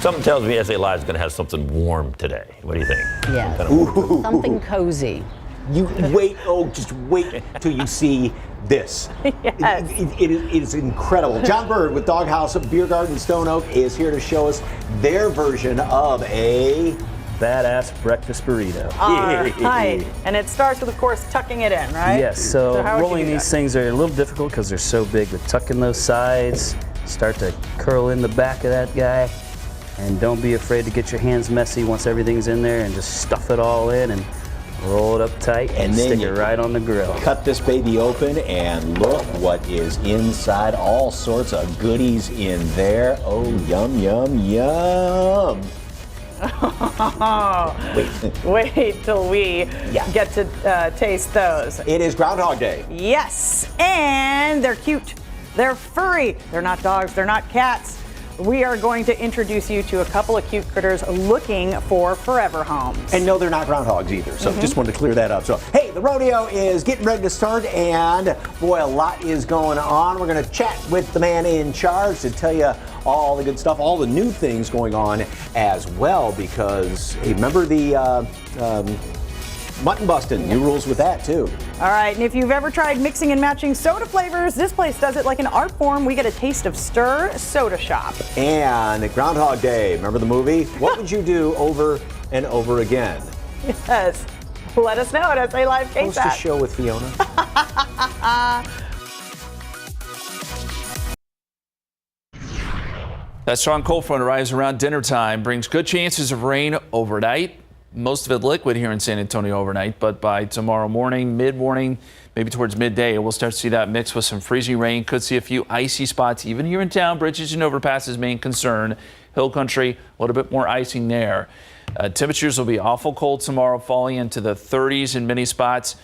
Something tells me SA Live is going to have something warm today. What do you think? Yes. Something cozy. You wait, just wait till you see this. Yes. It is incredible. John Bird with Doghouse Beer Garden Stone Oak is here to show us their version of a badass breakfast burrito. All right. And it starts with, of course, tucking it in, right? Yes, so how would you rolling do these that? things are a little difficult because they're so big, but tuck in those sides, start to curl in the back of that guy, and don't be afraid to get your hands messy once everything's in there, and just stuff it all in and roll it up tight and then stick you it right on the grill. cut this baby open and look what is inside. All sorts of goodies in there. Oh, yum, yum, yum. Wait till we get to taste those. It is Groundhog Day. Yes, and they're cute. They're furry. They're not dogs. They're not cats. We are going to introduce you to a couple of cute critters looking for forever homes. And no, they're not groundhogs either, so just wanted to clear that up. So, hey, the rodeo is getting ready to start, and boy, a lot is going on. We're going to chat with the man in charge to tell you all the good stuff, all the new things going on as well, because, hey, remember the mutton busting, new rules with that too. All right, and if you've ever tried mixing and matching soda flavors, this place does it like an art form. We get a taste of Stir Soda Shop. And Groundhog Day, remember the movie? What would you do over and over again? Yes. Let us know at SA Live Host a show with Fiona. That strong cold front arrives around dinner time, brings good chances of rain overnight. Most of it liquid here in San Antonio overnight, but by tomorrow morning, mid-morning, maybe towards midday, we'll start to see that mix with some freezing rain. Could see a few icy spots even here in town. Bridges and overpasses main concern. Hill country, a little bit more icing there. Temperatures will be awful cold tomorrow, falling into the 30s in many spots.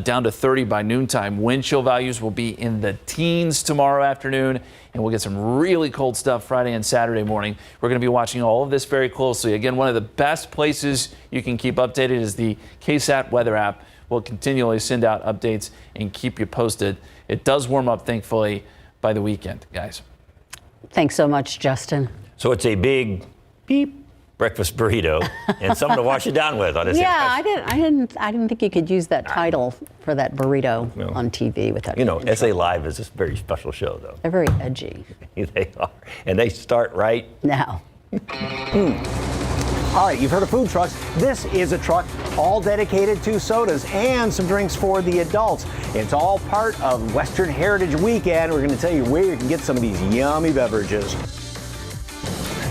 Down to 30 by noontime. Wind chill values will be in the teens tomorrow afternoon, and we'll get some really cold stuff Friday and Saturday morning. We're going to be watching all of this very closely. Again, one of the best places you can keep updated is the KSAT weather app. We'll continually send out updates and keep you posted. It does warm up, thankfully, by the weekend, guys. Thanks so much, Justin. So it's a big beep breakfast burrito and something to wash it down with. Yeah, I didn't think you could use that title for that burrito on TV with that. You know, SA Live is a very special show, though. They're very edgy. They are, and they start right now. All right, you've heard of food trucks. This is a truck all dedicated to sodas and some drinks for the adults. It's all part of Western Heritage Weekend. We're going to tell you where you can get some of these yummy beverages.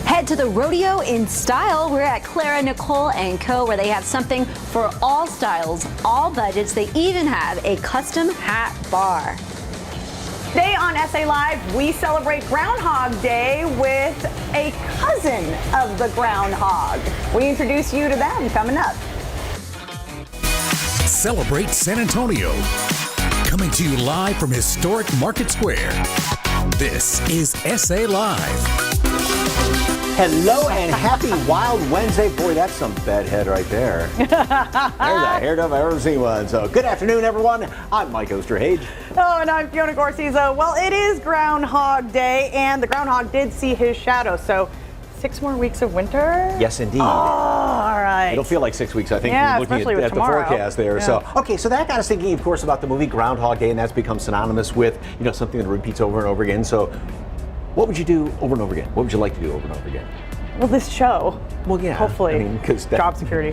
Head to the rodeo in style. We're at Clara Nicole & Co., where they have something for all styles, all budgets. They even have a custom hat bar. Today on SA Live, we celebrate Groundhog Day with a cousin of the groundhog. We introduce you to them coming up. Celebrate San Antonio. Coming to you live from historic Market Square. This is SA Live. Hello and happy Wild Wednesday. Boy, that's some bedhead right there. There's a hair dove I've ever seen one. So good afternoon, everyone. I'm Mike Osterhage. Oh, and I'm Fiona Gorsizo. Well, it is Groundhog Day, and the groundhog did see his shadow. So 6 more weeks of winter? Yes, indeed. Oh, all right. It'll feel like 6 weeks, I think, Yeah, looking especially with at the tomorrow. forecast there. Yeah. So, okay, so that got us thinking, of course, about the movie Groundhog Day, and that's become synonymous with, you know, something that repeats over and over again. So what would you do over and over again? What would you like to do over and over again? Well, this show. Well, yeah. Hopefully. I mean, 'cause job security.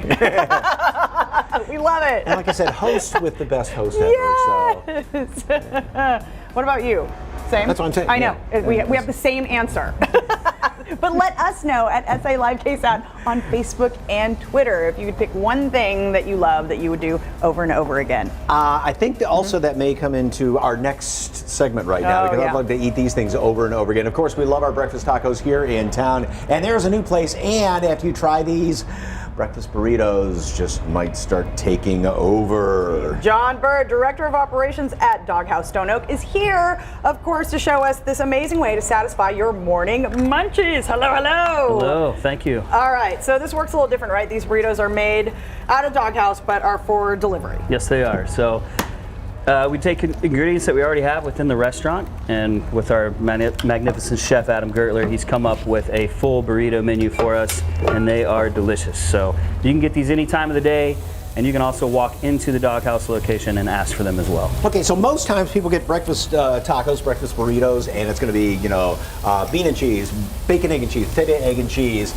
We love it. And like I said, host with the best host ever. Yes. So. What about you? Same? That's what I'm saying. I know. Yeah. We have the same answer. But let us know at SA Live KSAT on Facebook and Twitter if you could pick one thing that you love that you would do over and over again. I think that also that may come into our next segment right now, because I'd love to eat these things over and over again. Of course, we love our breakfast tacos here in town, and there's a new place, and after you try these, breakfast burritos just might start taking over. John Bird, Director of Operations at Doghouse Stone Oak, is here, of course, to show us this amazing way to satisfy your morning munchies. Hello, hello. Hello, thank you. All right, so this works a little different, right? These burritos are made out of Doghouse, but are for delivery. Yes, they are. So We take ingredients that we already have within the restaurant, and with our magnificent chef Adam Gertler, he's come up with a full burrito menu for us, and they are delicious. So you can get these any time of the day, and you can also walk into the Doghouse location and ask for them as well. Okay, so most times people get breakfast tacos, breakfast burritos, and it's going to be, you know, bean and cheese, bacon, egg and cheese, potato, egg and cheese.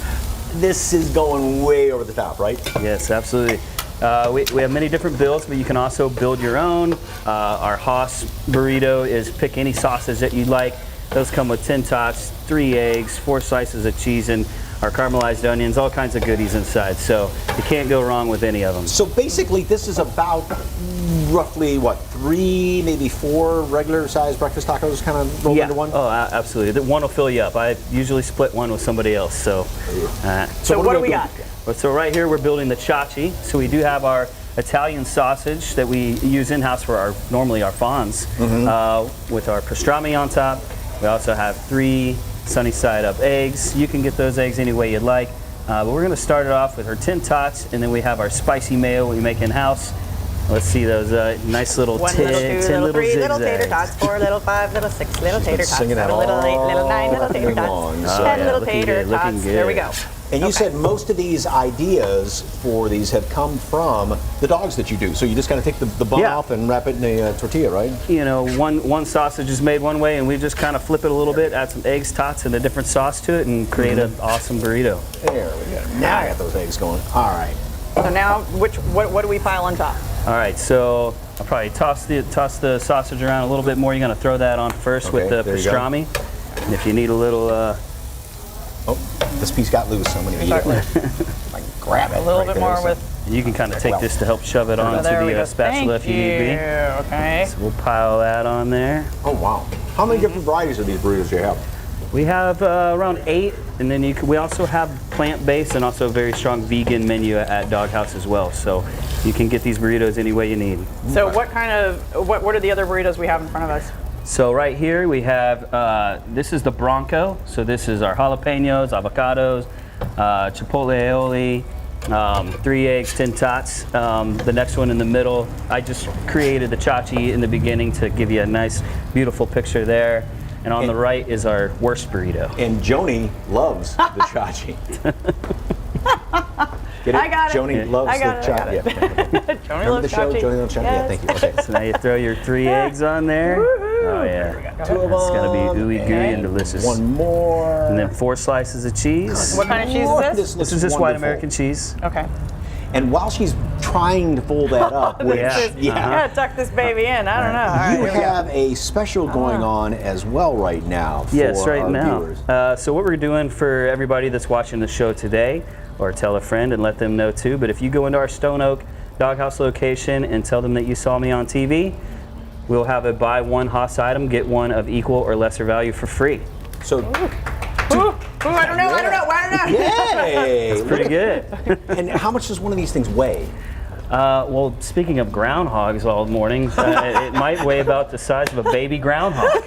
This is going way over the top, right? Yes, absolutely. We have many different builds, but you can also build your own. Our HAUS burrito is pick any sausage that you'd like. Those come with 10 tots, 3 eggs, 4 slices of cheese, and our caramelized onions, all kinds of goodies inside. So you can't go wrong with any of them. So basically, this is about roughly, what, 3, maybe 4 regular sized breakfast tacos kind of rolled into one? Oh, absolutely. The one will fill you up. I usually split one with somebody else. So what do we got? So right here we're building the CHACHI. So we do have our Italian sausage that we use in-house for normally our fawns, with our pastrami on top. We also have 3 sunny side up eggs. You can get those eggs any way you'd like. But we're going to start it off with our 10 tots, and then we have our spicy mayo we make in-house. Let's see those nice little 1 10 little, 2 little, little, 3 little zigzags. tater tots, 4 little, 5 little, 6 little tater tots, 7 singing that little, 8 little, 9 little all tater long. tots, Oh, 10 yeah, little looking tater good, looking tots. good. There we go. And you said most of these ideas for these have come from the dogs that you do. So you just kind of take the bun off and wrap it in a tortilla, right? You know, one sausage is made one way, and we just kind of flip it a little bit, add some eggs, tots, and a different sauce to it, and create an awesome burrito. There we go. Now I got those eggs going. All right. So now, what do we pile on top? All right, so I'll probably toss the sausage around a little bit more. You're going to throw that on first with the pastrami. And if you need a little... Oh, this piece got loose, so I'm going to eat it. If I can grab it. A little bit more with... You can kind of take this to help shove it onto the spatula if you need be. Okay. So we'll pile that on there. Oh, wow. How many different varieties of these burritos do you have? We have around 8, and then we also have plant-based and also a very strong vegan menu at Doghouse as well. So you can get these burritos any way you need. So what are the other burritos we have in front of us? So right here we have, this is the Bronco. So this is our jalapenos, avocados, chipotle aioli, 3 eggs, 10 tots. The next one in the middle, I just created the CHACHI in the beginning to give you a nice, beautiful picture there. And on the right is our worst burrito. And Joni loves the CHACHI. Get it? I got it. Joni loves I got the it. CHACHI. Joni Remember the show, CHACHI. Joni loves CHACHI? Yes. Yeah, thank you. Okay. So now you throw your 3 eggs on there. Oh yeah. 2 of them. It's gonna be ooey gooey and delicious. 1 more. And then 4 slices of cheese. What kind of cheese is this? This is just white American cheese. Okay. And while she's trying to fold that up, which, I gotta tuck this baby in. I don't know. All right, you here we go. have a special going on as well right now for Yes, right our now. viewers. So what we're doing for everybody that's watching the show today, or tell a friend and let them know too, but if you go into our Stone Oak Doghouse location and tell them that you saw me on TV, we'll have a buy 1 HAUS item, get 1 of equal or lesser value for free. So, I don't know. yay! It's pretty good. And how much does one of these things weigh? Well, speaking of groundhogs all morning, it might weigh about the size of a baby groundhog.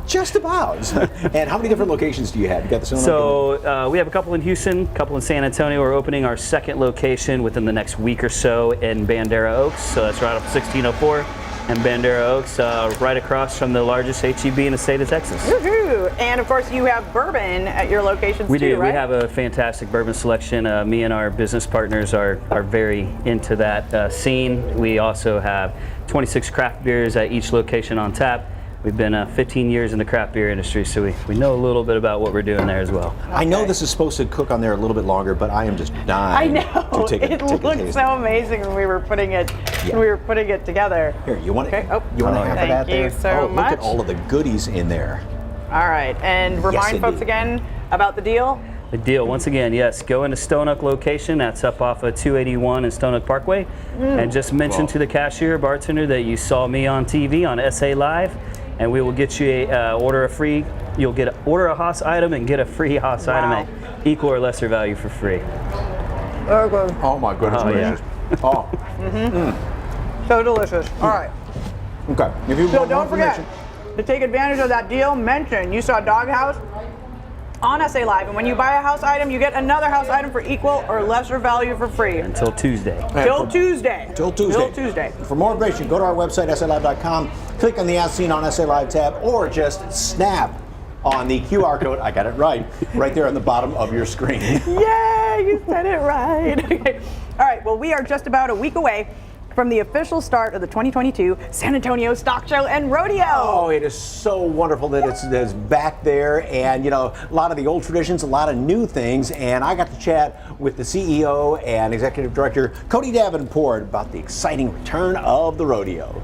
Just about. And how many different locations do you have? You got the Stone Oak? So we have a couple in Houston, a couple in San Antonio. We're opening our 2nd location within the next week or so in Bandera Oaks. So that's right off 1604 and Bandera Oaks, right across from the largest HEB in the state of Texas. Woohoo! And of course, you have bourbon at your locations We too, do. right? We have a fantastic bourbon selection. Me and our business partners are very into that scene. We also have 26 craft beers at each location on tap. We've been 15 years in the craft beer industry, so we know a little bit about what we're doing there as well. I know this is supposed to cook on there a little bit longer, but I am just dying I know. to take a It looked taste. so amazing when we were putting it together. Here, you want it? Okay. Oh, you want half of thank that there? you so Look much. at all of the goodies in there. All right, and remind folks indeed. again about the deal. The deal, once again, yes, go into Stone Oak location. That's up off of 281 and Stone Oak Parkway. And just mention to the cashier, bartender, that you saw me on TV on SA Live, and we will get you you'll order a HAUS item and get a free HAUS item at equal or lesser value for free. Oh my goodness gracious. Oh. So delicious. All right. Okay. If you So want more don't forget information, to take advantage of that deal. Mention you saw Doghouse on SA Live. And when you buy a house item, you get another house item for equal or lesser value for free. Until Tuesday. Till Tuesday. Till Tuesday. For more information, go to our website, SALive.com, click on the As Seen on SA Live tab, or just snap on the QR code, I got it right there on the bottom of your screen. Yay, you said it right. Okay. All right, well, we are just about a week away from the official start of the 2022 San Antonio Stock Show and Rodeo. Oh, it is so wonderful that it's back there, and you know, a lot of the old traditions, a lot of new things, and I got to chat with the CEO and Executive Director Cody Davenport about the exciting return of the rodeo.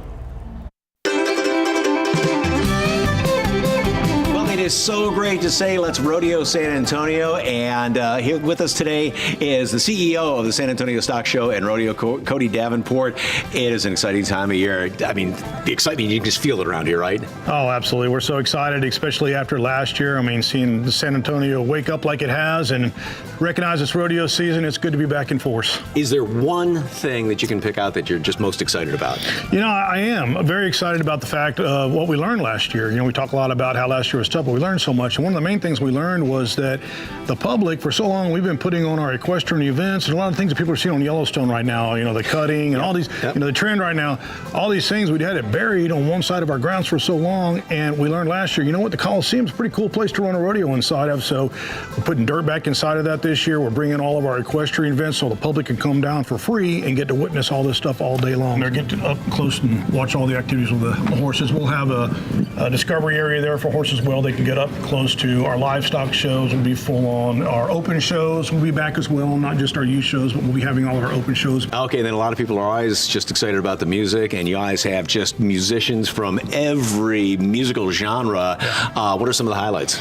It is so great to say let's rodeo San Antonio, and here with us today is the CEO of the San Antonio Stock Show and Rodeo, Cody Davenport. It is an exciting time of year. I mean, the excitement, you can just feel it around here, right? Oh, absolutely. We're so excited, especially after last year. I mean, seeing the San Antonio wake up like it has and recognize it's rodeo season, it's good to be back in force. Is there one thing that you can pick out that you're just most excited about? You know, I am very excited about the fact of what we learned last year. You know, we talk a lot about how last year was tough, but we learned so much. And one of the main things we learned was that the public, for so long, we've been putting on our equestrian events and a lot of things that people are seeing on Yellowstone right now, you know, the cutting and all these, you know, the trend right now, all these things, we'd had it buried on one side of our grounds for so long. And we learned last year, you know what, the Coliseum's a pretty cool place to run a rodeo inside of. So we're putting dirt back inside of that this year. We're bringing all of our equestrian events so the public can come down for free and get to witness all this stuff all day long. They're getting up close and watch all the activities with the horses. We'll have a discovery area there for horses. Well, they can get up close to our livestock shows. Will be full on. Our open shows will be back as well, not just our youth shows, but we'll be having all of our open shows. Okay, then a lot of people are always just excited about the music, and you guys have just musicians from every musical genre. What are some of the highlights?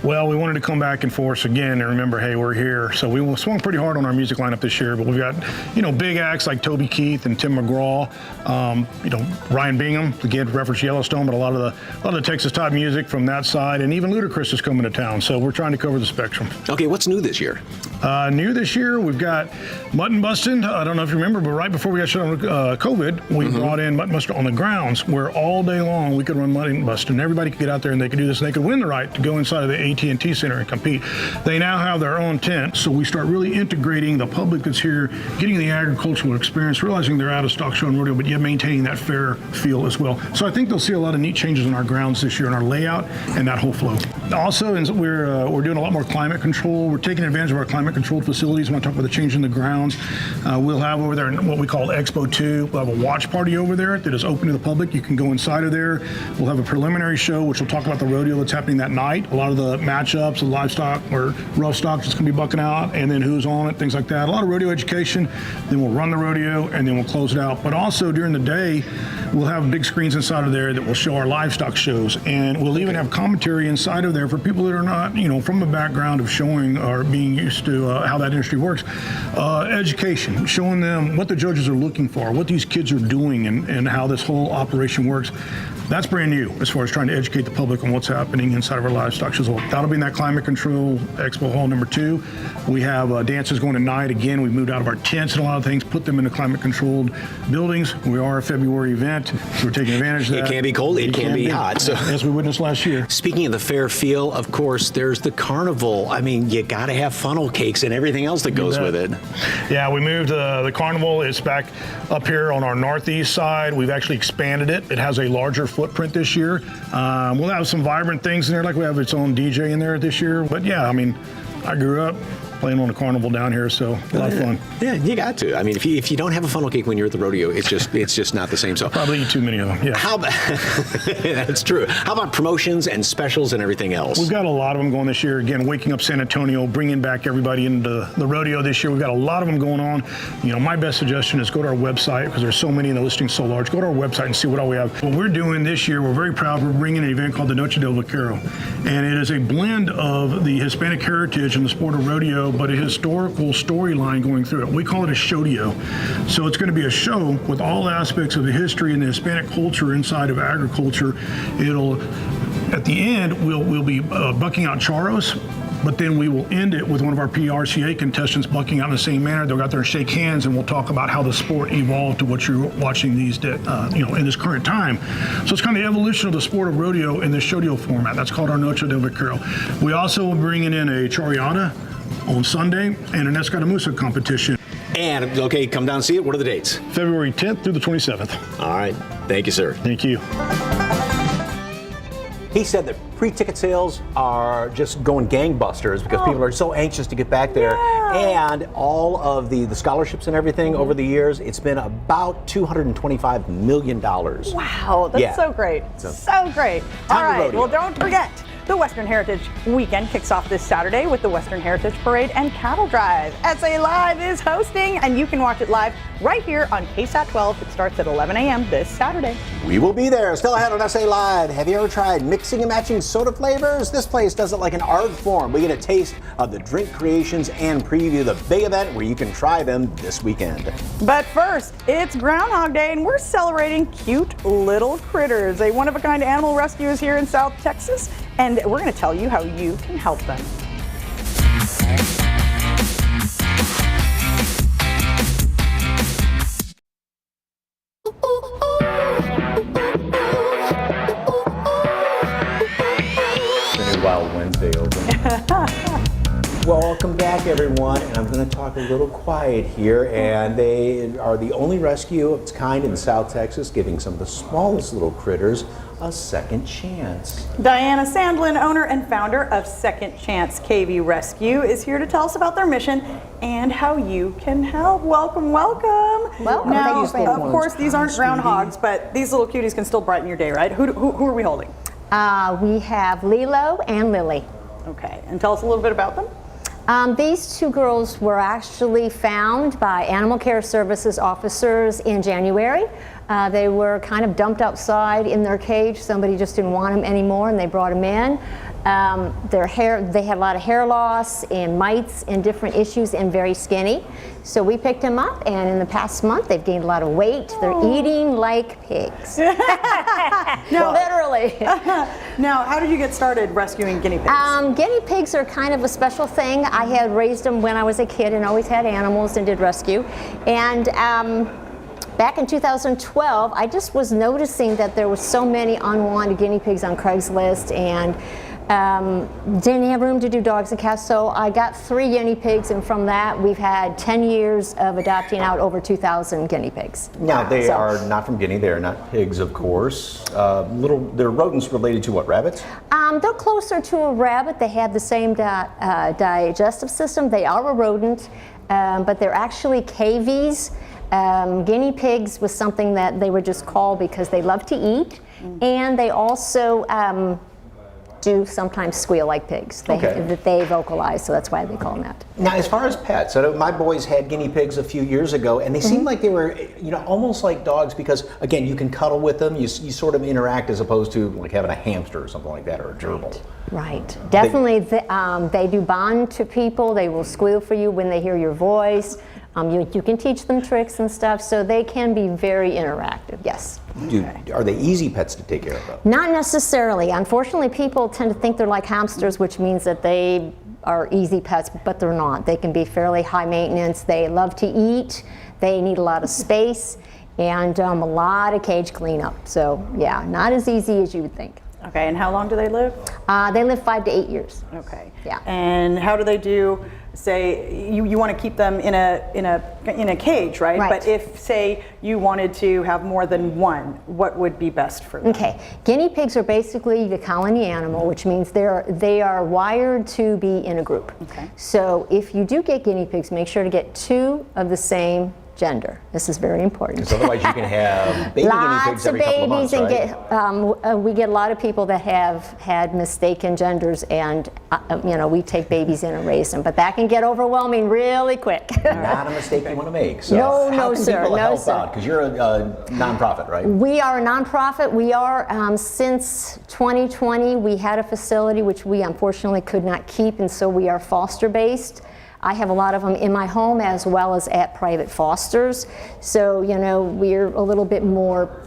Well, we wanted to come back in force again and remember, hey, we're here. So we swung pretty hard on our music lineup this year, but we've got, you know, big acts like Toby Keith and Tim McGraw, you know, Ryan Bingham, again, reference Yellowstone, but a lot of the Texas type music from that side, and even Ludacris is coming to town. So we're trying to cover the spectrum. Okay, what's new this year? New this year, we've got Mutton Bustin'. I don't know if you remember, but right before we got shut on COVID, we brought in Mutton Bustin' on the grounds where all day long we could run Mutton Bustin'. Everybody could get out there and they could do this, and they could win the right to go inside of the AT&T Center and compete. They now have their own tent, so we start really integrating the public that's here, getting the agricultural experience, realizing they're out of stock show and rodeo, but yet maintaining that fair feel as well. So I think they'll see a lot of neat changes in our grounds this year in our layout and that whole flow. Also, we're doing a lot more climate control. We're taking advantage of our climate controlled facilities. When I talk about the change in the grounds, we'll have over there what we call Expo 2. We'll have a watch party over there that is open to the public. You can go inside of there. We'll have a preliminary show, which will talk about the rodeo that's happening that night. A lot of the matchups, the livestock or rough stock that's going to be bucking out, and then who's on it, things like that. A lot of rodeo education. Then we'll run the rodeo, and then we'll close it out. But also during the day, we'll have big screens inside of there that will show our livestock shows, and we'll even have commentary inside of there for people that are not, you know, from the background of showing or being used to how that industry works. Education, showing them what the judges are looking for, what these kids are doing, and how this whole operation works. That's brand new as far as trying to educate the public on what's happening inside of our livestock shows. That'll be in that climate control expo hall number 2. We have dances going at night. Again, we've moved out of our tents and a lot of things, put them into climate controlled buildings. We are a February event, so we're taking advantage of that. It can be cold, it can be hot. So, as we witnessed last year. Speaking of the fair feel, of course, there's the carnival. I mean, you got to have funnel cakes and everything else that goes with it. Yeah, we moved the carnival. It's back up here on our northeast side. We've actually expanded it. It has a larger footprint this year. We'll have some vibrant things in there, like we have its own DJ in there this year. But yeah, I mean, I grew up playing on the carnival down here, so a lot of fun. Yeah, you got to. I mean, if you don't have a funnel cake when you're at the rodeo, it's just not the same. So probably eat too many of them. Yeah. How about that's true. How about promotions and specials and everything else? We've got a lot of them going this year. Again, waking up San Antonio, bringing back everybody into the rodeo this year. We've got a lot of them going on. You know, my best suggestion is go to our website because there's so many and the listing's so large. Go to our website and see what all we have. What we're doing this year, we're very proud. We're bringing an event called the Noche del Vaquero, and it is a blend of the Hispanic heritage and the sport of rodeo, but a historical storyline going through it. We call it a showdio. So it's going to be a show with all aspects of the history and the Hispanic culture inside of agriculture. At the end, we'll be bucking out charros. but then we will end it with one of our PRCA contestants bucking out in the same manner. They'll go out there and shake hands, and we'll talk about how the sport evolved to what you're watching these, in this current time. So it's kind of the evolution of the sport of rodeo in the showdeal format. That's called our Noche de Vaquero. We also will bring in a chariota on Sunday and an escaramuza competition. And, okay, come down and see it. What are the dates? February 10th through the 27th. All right. Thank you, sir. Thank you. He said that pre-ticket sales are just going gangbusters because people are so anxious to get back there. Yeah. And all of the scholarships and everything over the years, it's been about $225 million. Wow, that's so great. So great. All right, well, don't forget. The Western Heritage Weekend kicks off this Saturday with the Western Heritage Parade and Cattle Drive. SA Live is hosting, and you can watch it live right here on KSAT 12. It starts at 11 a.m. this Saturday. We will be there. Still ahead on SA Live. Have you ever tried mixing and matching soda flavors? This place does it like an art form. We get a taste of the drink creations and preview the big event where you can try them this weekend. But first, it's Groundhog Day, and we're celebrating cute little critters. A one-of-a-kind animal rescue is here in South Texas, and we're going to tell you how you can help them. Wild Wednesday open. Welcome back, everyone, and I'm going to talk a little quiet here. And they are the only rescue of its kind in South Texas, giving some of the smallest little critters a second chance. Diana Sandlin, owner and founder of Second Chance KV Rescue, is here to tell us about their mission and how you can help. Welcome, welcome. Welcome. Now, Thank you. of course, these aren't groundhogs, but these little cuties can still brighten your day, right? Who are we holding? We have Lilo and Lily. Okay, and tell us a little bit about them. These two girls were actually found by Animal Care Services officers in January. They were kind of dumped outside in their cage. Somebody just didn't want them anymore, and they brought them in. They had a lot of hair loss and mites and different issues, and very skinny. So we picked them up, and in the past month, they've gained a lot of weight. They're eating like pigs. No, literally. Now, how did you get started rescuing guinea pigs? Guinea pigs are kind of a special thing. I had raised them when I was a kid and always had animals and did rescue. And back in 2012, I just was noticing that there were so many unwanted guinea pigs on Craigslist, and didn't have room to do dogs and cats, so I got 3 guinea pigs, and from that we've had 10 years of adopting out over 2,000 guinea pigs. Now, they are not from Guinea. They are not pigs, of course. They're rodents related to what, rabbits? They're closer to a rabbit. They have the same digestive system. They are a rodent, but they're actually KVs. Guinea pigs was something that they were just called because they love to eat, and they also do sometimes squeal like pigs. They vocalize, so that's why they call them that. Now, as far as pets, I know my boys had guinea pigs a few years ago, and they seemed like they were, almost like dogs because, again, you can cuddle with them. You sort of interact as opposed to like having a hamster or something like that, or a gerbil. Right. Definitely, they do bond to people. They will squeal for you when they hear your voice. You can teach them tricks and stuff, so they can be very interactive, yes. Are they easy pets to take care of, though? Not necessarily. Unfortunately, people tend to think they're like hamsters, which means that they are easy pets, but they're not. They can be fairly high maintenance. They love to eat. They need a lot of space and a lot of cage cleanup. So, yeah, not as easy as you would think. Okay, and how long do they live? They live 5 to 8 years. Okay. Yeah. And how do they do? Say you want to keep them in a cage, right? Right. But if, say, you wanted to have more than one, what would be best for them? Okay, guinea pigs are basically the colony animal, which means they are wired to be in a group. Okay. So if you do get guinea pigs, make sure to get 2 of the same gender. This is very important. Because otherwise you can have baby guinea pigs every couple of months, right? We get a lot of people that have had mistaken genders, and we take babies in and raise them, but that can get overwhelming really quick. Not a mistake you want to make. So No, sir. Because you're a nonprofit, right? We are a nonprofit. We are, since 2020, we had a facility which we unfortunately could not keep, and so we are foster-based. I have a lot of them in my home as well as at private fosters. So, we're a little bit more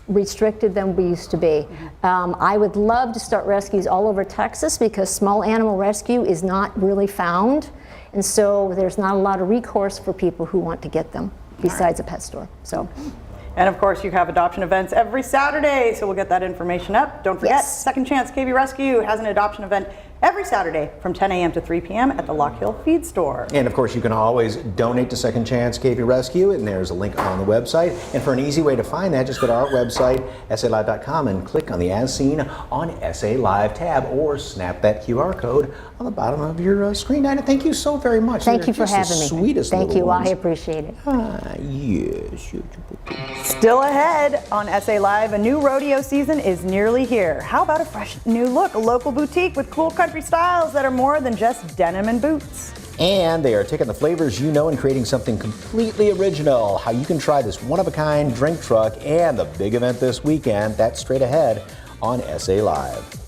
restricted than we used to be. I would love to start rescues all over Texas because small animal rescue is not really found, and so there's not a lot of recourse for people who want to get them besides a pet store. So. And of course, you have adoption events every Saturday, so we'll get that information up. Don't forget, Yes. Second Chance KB Rescue has an adoption event every Saturday from 10 a.m. to 3 p.m. at the Lock Hill Feed Store. And of course, you can always donate to Second Chance KB Rescue, and there's a link on the website. And for an easy way to find that, just go to our website, SALive.com, and click on the As Seen on SA Live tab, or snap that QR code on the bottom of your screen. Dinah, thank you so very much. Thank you for having me. Sweetest Thank little you. ones. I appreciate it. Yes. Still ahead on SA Live, a new rodeo season is nearly here. How about a fresh new look, a local boutique with cool country styles that are more than just denim and boots? And they are taking the flavors you know and creating something completely original. How you can try this one-of-a-kind drink truck and the big event this weekend. That's straight ahead on SA Live.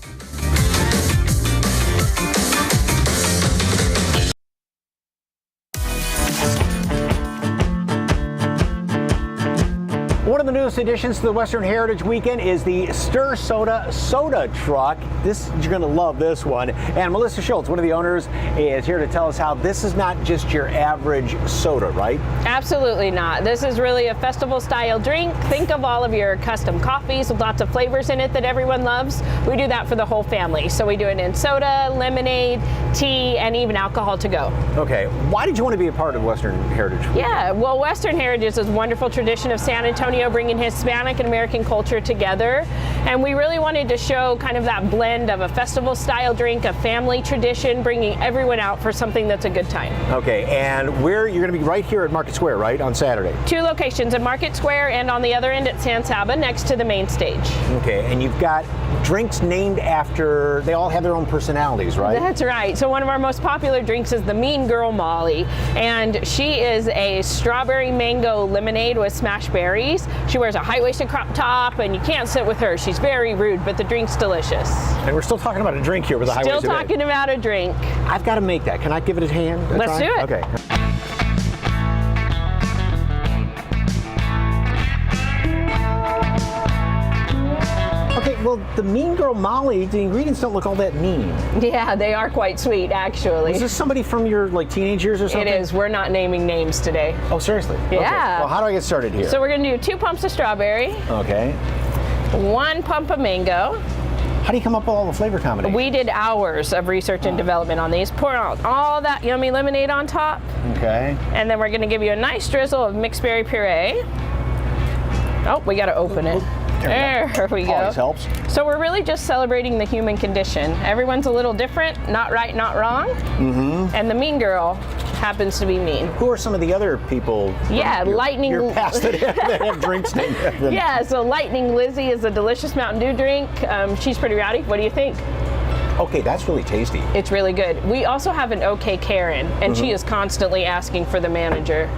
One of the newest additions to the Western Heritage Weekend is the Stir Soda Soda Truck. You're going to love this one. And Melissa Schultz, one of the owners, is here to tell us how this is not just your average soda, right? Absolutely not. This is really a festival style drink. Think of all of your custom coffees with lots of flavors in it that everyone loves. We do that for the whole family. So we do it in soda, lemonade, tea, and even alcohol to go. Okay. Why did you want to be a part of Western Heritage Weekend? Yeah, well, Western Heritage is a wonderful tradition of San Antonio, bringing Hispanic and American culture together. And we really wanted to show kind of that blend of a festival style drink, a family tradition, bringing everyone out for something that's a good time. Okay, and you're going to be right here at Market Square, right, on Saturday? 2 locations at Market Square and on the other end at San Saba next to the main stage. Okay, and you've got drinks named after, they all have their own personalities, right? That's right. So one of our most popular drinks is the Mean Girl Molly, and she is a strawberry mango lemonade with smashed berries. She wears a high-waisted crop top, and you can't sit with her. She's very rude, but the drink's delicious. And we're still talking about a drink here with a high-waisted Still talking about a drink. I've got to make that. Can I give it a hand? Let's do it. Okay. Okay, well, the Mean Girl Molly, the ingredients don't look all that mean. Yeah, they are quite sweet, actually. Is this somebody from your teenage years or something? It is. We're not naming names today. Oh, seriously? Yeah. Okay. Well, how do I get started here? So we're going to do 2 pumps of strawberry. Okay. 1 pump of mango. How do you come up with all the flavor combinations? We did hours of research and development on these. Pour out all that yummy lemonade on top. Okay. And then we're going to give you a nice drizzle of mixed berry puree. Oh, we got to open it. There we go. Always helps. So we're really just celebrating the human condition. Everyone's a little different, not right, not wrong. Mm-hmm. And the mean girl happens to be mean. Who are some of the other people? Yeah, Lightning. Your past that have drinks named after them? Yeah, so Lightning Lizzie is a delicious Mountain Dew drink. She's pretty rowdy. What do you think? Okay, that's really tasty. It's really good. We also have an OK Karen, and she is constantly asking for the manager.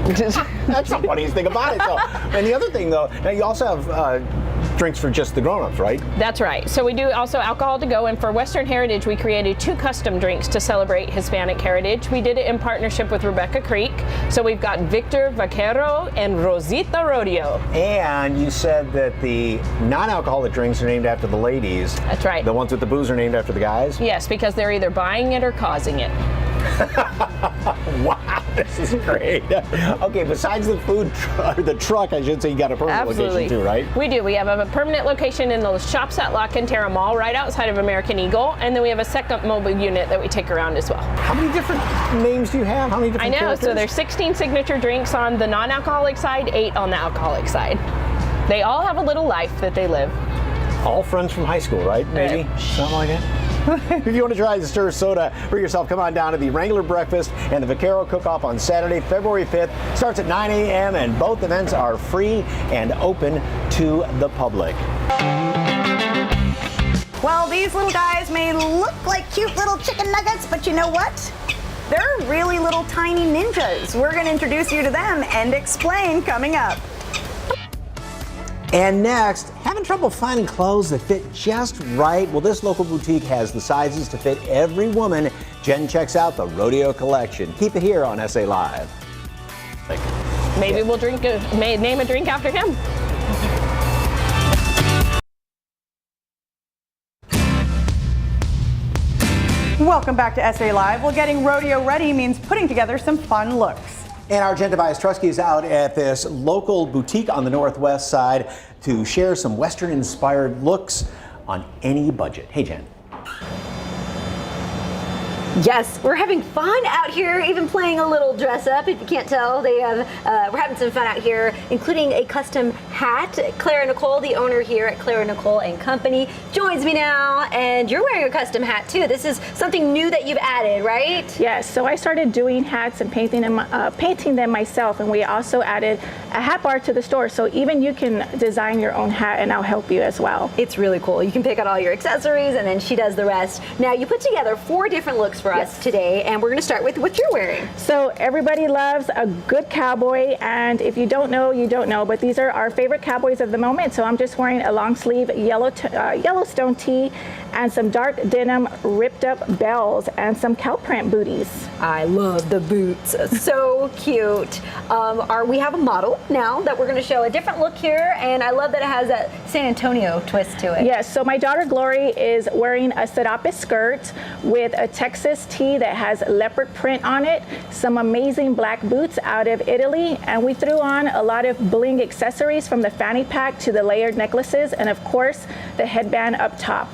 That's the funniest thing about it, though. And the other thing, though, now you also have drinks for just the grown-ups, right? That's right. So we do also alcohol to go, and for Western Heritage, we created 2 custom drinks to celebrate Hispanic heritage. We did it in partnership with Rebecca Creek. So we've got Victor Vaquero and Rosita Rodeo. And you said that the non-alcoholic drinks are named after the ladies. That's right. The ones with the booze are named after the guys? Yes, because they're either buying it or causing it. Wow, this is great. Okay, besides the the truck, I should say, you got a permanent location too, right? We do. We have a permanent location in the shops at Locke and Terra Mall, right outside of American Eagle, and then we have a second mobile unit that we take around as well. How many different names do you have? How many different characters? So there's 16 signature drinks on the non-alcoholic side, 8 on the alcoholic side. They all have a little life that they live. All friends from high school, right? Maybe? Something like that? If you want to try the Stir Soda for yourself, come on down to the Wrangler Breakfast and the Vaquero Cook-Off on Saturday, February 5th. Starts at 9 a.m. and both events are free and open to the public. Well, these little guys may look like cute little chicken nuggets, but you know what? They're really little tiny ninjas. We're going to introduce you to them and explain coming up. And next, having trouble finding clothes that fit just right? Well, this local boutique has the sizes to fit every woman. Jen checks out the Rodeo collection. Keep it here on SA Live. Maybe we'll name a drink after him. Welcome back to SA Live. Well, getting rodeo ready means putting together some fun looks. And our Jen Tobias Trusky is out at this local boutique on the northwest side to share some Western-inspired looks on any budget. Hey, Jen. Yes, we're having fun out here, even playing a little dress up. If you can't tell, we're having some fun out here, including a custom hat. Clara Nicole, the owner here at Clara Nicole and Company, joins me now, and you're wearing a custom hat too. This is something new that you've added, right? Yes, so I started doing hats and painting them myself, and we also added a hat bar to the store, so even you can design your own hat and I'll help you as well. It's really cool. You can pick out all your accessories and then she does the rest. Now you put together 4 different looks for us today, and we're going to start with what you're wearing. So everybody loves a good cowboy, and if you don't know, you don't know, but these are our favorite cowboys of the moment. So I'm just wearing a long sleeve Yellowstone tee and some dark denim ripped up bells and some cow print booties. I love the boots. So cute. We have a model now that we're going to show a different look here, and I love that it has that San Antonio twist to it. Yes, so my daughter Glory is wearing a serapes skirt with a Texas tee that has leopard print on it, some amazing black boots out of Italy, and we threw on a lot of bling accessories from the fanny pack to the layered necklaces, and of course the headband up top.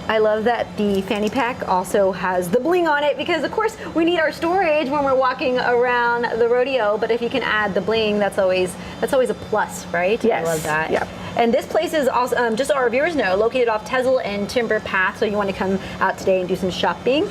I love that the fanny pack also has the bling on it, because of course we need our storage when we're walking around the rodeo, but if you can add the bling, that's always a plus, right? Yes. I love that. Yep. And this place is also, just so our viewers know, located off Tezel and Timber Path, so you want to come out today and do some shopping.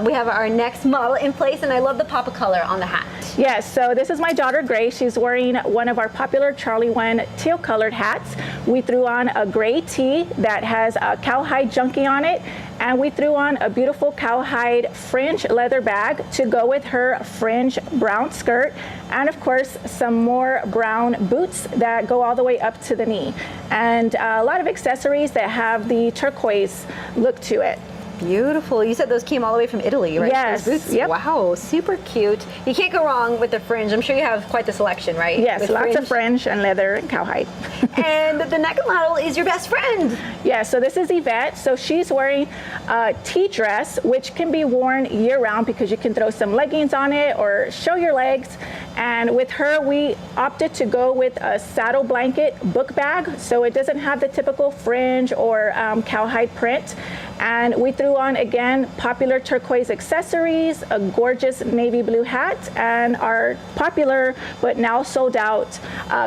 We have our next model in place, and I love the pop of color on the hat. Yes, so this is my daughter Grace. She's wearing one of our popular Charlie One teal colored hats. We threw on a gray tee that has a cowhide junkie on it, and we threw on a beautiful cowhide fringe leather bag to go with her fringe brown skirt, and of course some more brown boots that go all the way up to the knee, and a lot of accessories that have the turquoise look to it. Beautiful. You said those came all the way from Italy, right? Yes. Those boots? Yep. Wow, super cute. You can't go wrong with the fringe. I'm sure you have quite the selection, right? Yes, with lots of fringe and leather and cowhide. And the next model is your best friend. Yeah, so this is Yvette. So she's wearing a tea dress, which can be worn year round because you can throw some leggings on it or show your legs. And with her, we opted to go with a saddle blanket book bag, so it doesn't have the typical fringe or cowhide print. And we threw on, again, popular turquoise accessories, a gorgeous navy blue hat, and our popular but now sold out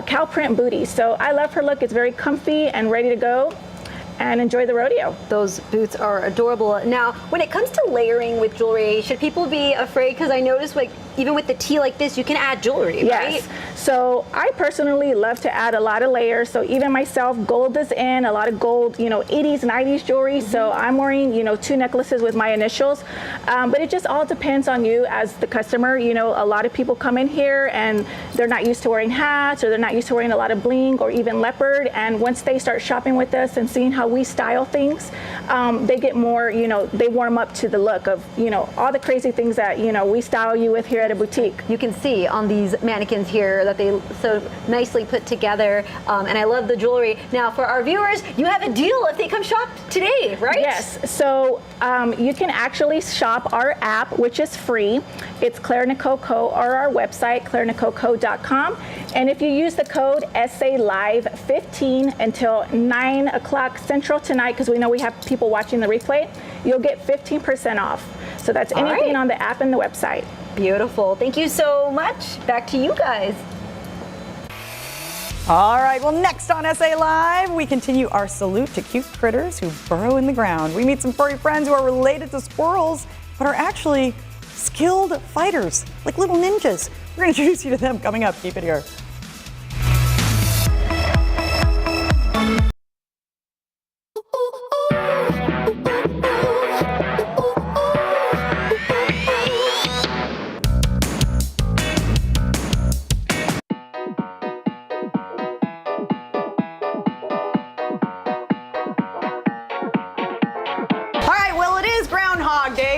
cow print booties. So I love her look. It's very comfy and ready to go and enjoy the rodeo. Those boots are adorable. Now, when it comes to layering with jewelry, should people be afraid? Because I noticed, like, even with the tee like this, you can add jewelry, right? Yes. So I personally love to add a lot of layers. So even myself, gold is in, a lot of gold, 80s, 90s jewelry. So I'm wearing, 2 necklaces with my initials. But it just all depends on you as the customer. A lot of people come in here and they're not used to wearing hats, or they're not used to wearing a lot of bling or even leopard. And once they start shopping with us and seeing how we style things, they get more, they warm up to the look of, all the crazy things that, we style you with here at a boutique. You can see on these mannequins here that they so nicely put together, and I love the jewelry. Now, for our viewers, you have a deal if they come shop today, right? Yes, so you can actually shop our app, which is free. It's Clara Nicole Co, or our website, claranicoleco.com. And if you use the code SALive15 until 9 o'clock Central tonight, because we know we have people watching the replay, you'll get 15% off. So that's anything on the app and the website. Beautiful. Thank you so much. Back to you guys. All right, well, next on SA Live, we continue our salute to cute critters who burrow in the ground. We meet some furry friends who are related to squirrels, but are actually skilled fighters, like little ninjas. We're going to introduce you to them coming up. Keep it here.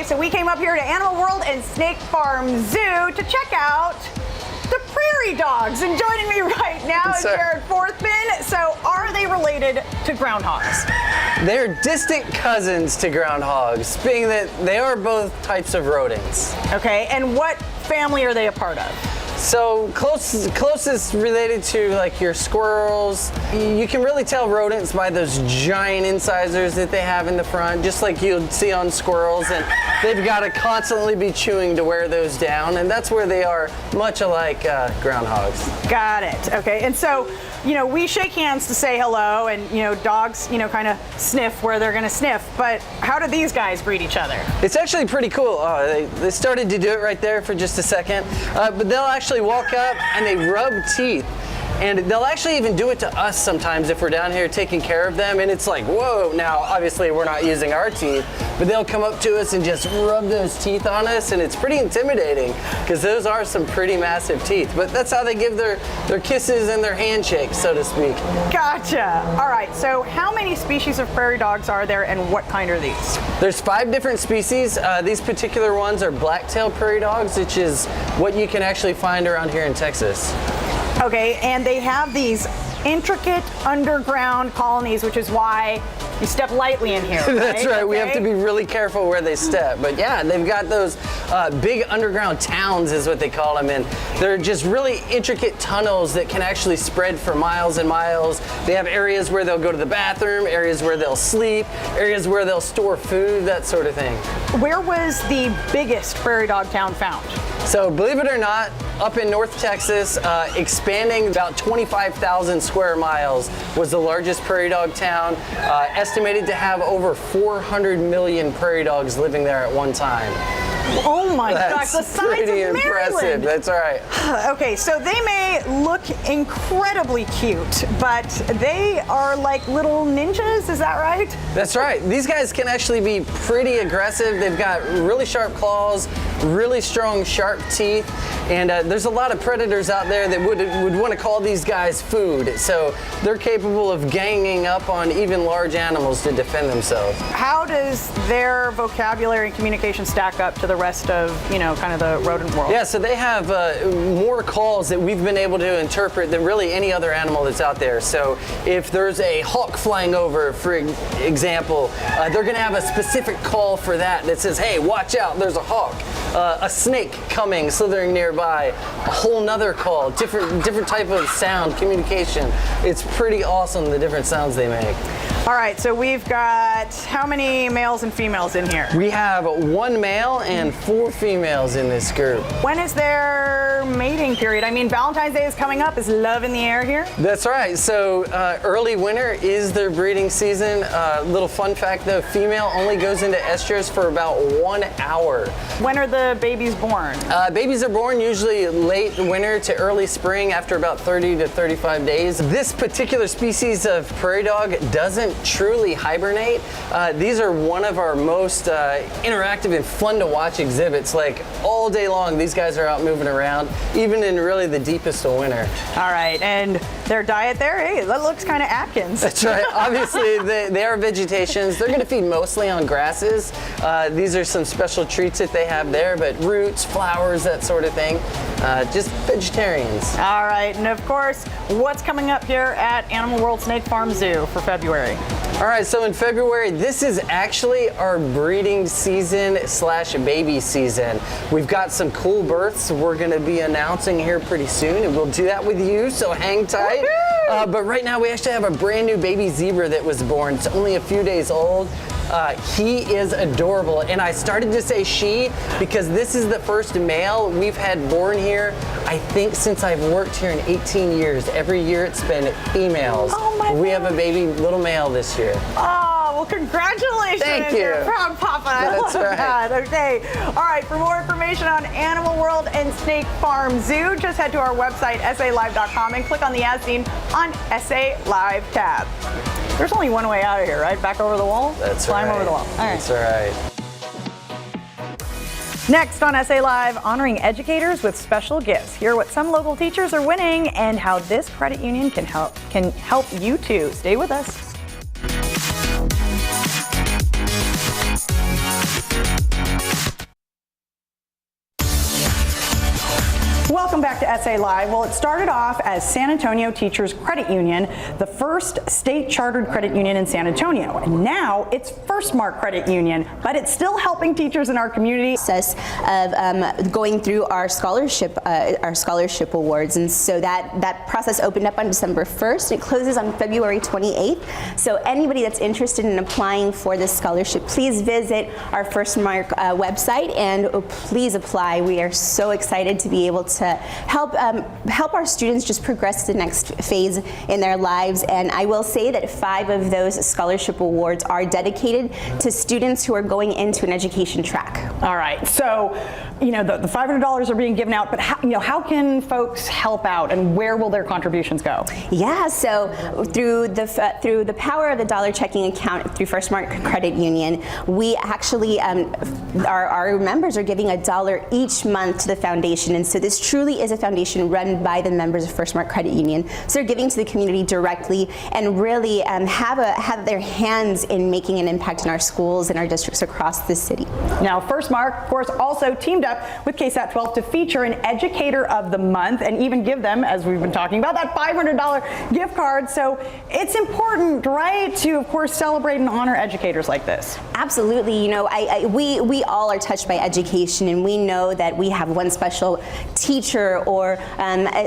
So we came up here to Animal World and Snake Farm Zoo to check out the prairie dogs. And joining me right now is Jared Forthman. So are they related to groundhogs? They're distant cousins to groundhogs, being that they are both types of rodents. Okay, and what family are they a part of? So closest related to like your squirrels. You can really tell rodents by those giant incisors that they have in the front, just like you'd see on squirrels, and they've got to constantly be chewing to wear those down, and that's where they are much alike groundhogs. Got it. Okay, and so, we shake hands to say hello, and, dogs, kind of sniff where they're going to sniff, but how do these guys greet each other? It's actually pretty cool. They started to do it right there for just a second, but they'll actually walk up and they rub teeth. And they'll actually even do it to us sometimes if we're down here taking care of them, and it's like, whoa, now obviously we're not using our teeth, but they'll come up to us and just rub those teeth on us, and it's pretty intimidating because those are some pretty massive teeth, but that's how they give their kisses and their handshakes, so to speak. Gotcha. All right, so how many species of prairie dogs are there, and what kind are these? There's 5 different species. These particular ones are black-tailed prairie dogs, which is what you can actually find around here in Texas. Okay, and they have these intricate underground colonies, which is why you step lightly in here. Right? That's right. Okay. We have to be really careful where they step. But yeah, they've got those big underground towns is what they call them. And they're just really intricate tunnels that can actually spread for miles and miles. They have areas where they'll go to the bathroom, areas where they'll sleep, areas where they'll store food, that sort of thing. Where was the biggest prairie dog town found? So believe it or not, up in North Texas, expanding about 25,000 square miles, was the largest prairie dog town, estimated to have over 400 million prairie dogs living there at one time. Oh my gosh, the size of Maryland. Impressive, that's right. Okay, so they may look incredibly cute, but they are like little ninjas, is that right? That's right. These guys can actually be pretty aggressive. They've got really sharp claws, really strong, sharp teeth, and there's a lot of predators out there that would want to call these guys food. So they're capable of ganging up on even large animals to defend themselves. How does their vocabulary and communication stack up to the rest of, kind of the rodent world? Yeah, so they have more calls that we've been able to interpret than really any other animal that's out there. So if there's a hawk flying over, for example, they're going to have a specific call for that says, hey, watch out, there's a hawk. A snake coming, slithering nearby, a whole nother call, different type of sound, communication. It's pretty awesome, the different sounds they make. All right, so we've got how many males and females in here? We have 1 male and 4 females in this group. When is their mating period? I mean, Valentine's Day is coming up. Is love in the air here? That's right. So early winter is their breeding season. Little fun fact though, female only goes into estrus for about 1 hour. When are the babies born? Babies are born usually late winter to early spring after about 30 to 35 days. This particular species of prairie dog doesn't truly hibernate. These are one of our most interactive and fun to watch exhibits. Like all day long, these guys are out moving around, even in really the deepest of winter. All right, and their diet there, hey, that looks kind of Atkins. That's right. Obviously, they are vegetations. They're going to feed mostly on grasses. These are some special treats that they have there, but roots, flowers, that sort of thing. Just vegetarians. All right, and of course, what's coming up here at Animal World Snake Farm Zoo for February? All right, so in February, this is actually our breeding season / baby season. We've got some cool births we're going to be announcing here pretty soon, and we'll do that with you, so hang tight. But right now, we actually have a brand new baby zebra that was born. It's only a few days old. He is adorable, and I started to say she because this is the first male we've had born here, I think, since I've worked here in 18 years. Every year it's been females. Oh my We have a baby little male this year. Oh, well, congratulations. Thank you. You're a proud papa. I love that. Okay. All right, for more information on Animal World and Snake Farm Zoo, just head to our website, salive.com, and click on the As Seen on SA Live tab. There's only one way out of here, right? Back over the wall? That's Climb right. over the wall. All right. That's right. Next on SA Live, honoring educators with special gifts. Hear what some local teachers are winning and how this credit union can help you too. Stay with us. Welcome welcome back to SA Live. Well, it started off as San Antonio Teachers Credit Union, the first state chartered credit union in San Antonio. And now it's FirstMark Credit Union, but it's still helping teachers in our community. Process of going through our scholarship awards, and so that process opened up on December 1st. It closes on February 28th. So anybody that's interested in applying for this scholarship, please visit our FirstMark website and please apply. We are so excited to be able to help our students just progress to the next phase in their lives. And I will say that 5 of those scholarship awards are dedicated to students who are going into an education track. All right, so the $500 are being given out, but how can folks help out, and where will their contributions go? Yeah, so through the power of the dollar checking account through FirstMark Credit Union, we actually our members are giving $1 each month to the foundation, and so this truly is a foundation run by the members of FirstMark Credit Union. So they're giving to the community directly and really have their hands in making an impact in our schools and our districts across the city. Now, FirstMark, of course, also teamed up with KSAT 12 to feature an Educator of the Month and even give them, as we've been talking about, that $500 gift card. So it's important, right, to, of course, celebrate and honor educators like this. Absolutely. We all are touched by education, and we know that we have one special teacher or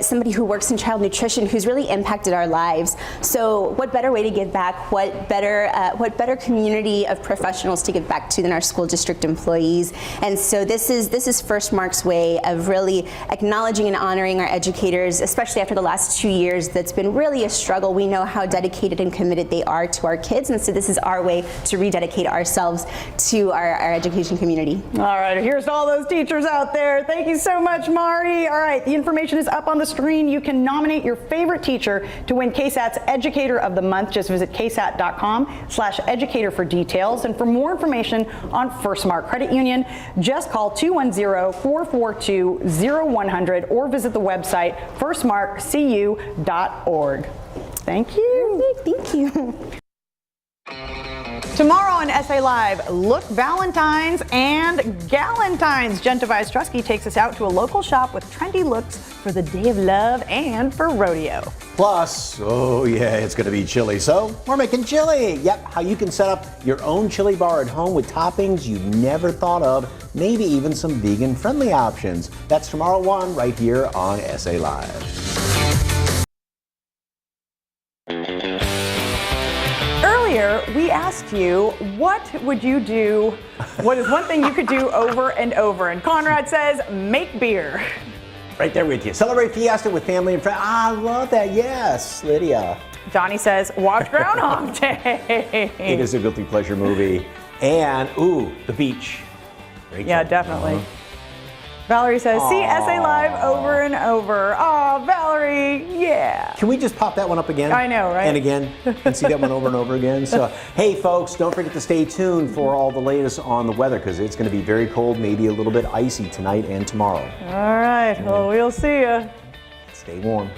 somebody who works in child nutrition who's really impacted our lives. So what better way to give back? What better community of professionals to give back to than our school district employees? And so this is FirstMark's way of really acknowledging and honoring our educators, especially after the last 2 years. That's been really a struggle. We know how dedicated and committed they are to our kids, and so this is our way to rededicate ourselves to our education community. All right, here's to all those teachers out there. Thank you so much, Mari. All right, the information is up on the screen. You can nominate your favorite teacher to win KSAT's Educator of the Month. Just visit ksat.com/educator for details. And for more information on FirstMark Credit Union, just call 210-442-0100 or visit the website firstmarkcu.org. Thank you. Thank you. Tomorrow on SA Live, look Valentine's and Galentine's. Jen Tobias-Trusky takes us out to a local shop with trendy looks for the Day of Love and for rodeo. Plus, oh yeah, it's going to be chilly, so we're making chili. Yep, how you can set up your own chili bar at home with toppings you never thought of, maybe even some vegan-friendly options. That's tomorrow 1 right here on SA Live. Earlier, we asked you, what would you do? What is one thing you could do over and over? And Conrad says, make beer. Right there with you. Celebrate Fiesta with family and friends. I love that. Yes, Lydia. Johnny says, watch Groundhog Day. It is a guilty pleasure movie. And, ooh, the beach. Rachel. Yeah, definitely. Valerie says, see SA Live over and over. Aw, Valerie, yeah. Can we just pop that one up again? I know, right? And again, and see that one over and over again. So, hey, folks, don't forget to stay tuned for all the latest on the weather, because it's going to be very cold, maybe a little bit icy tonight and tomorrow. All right, well, we'll see you. Stay warm.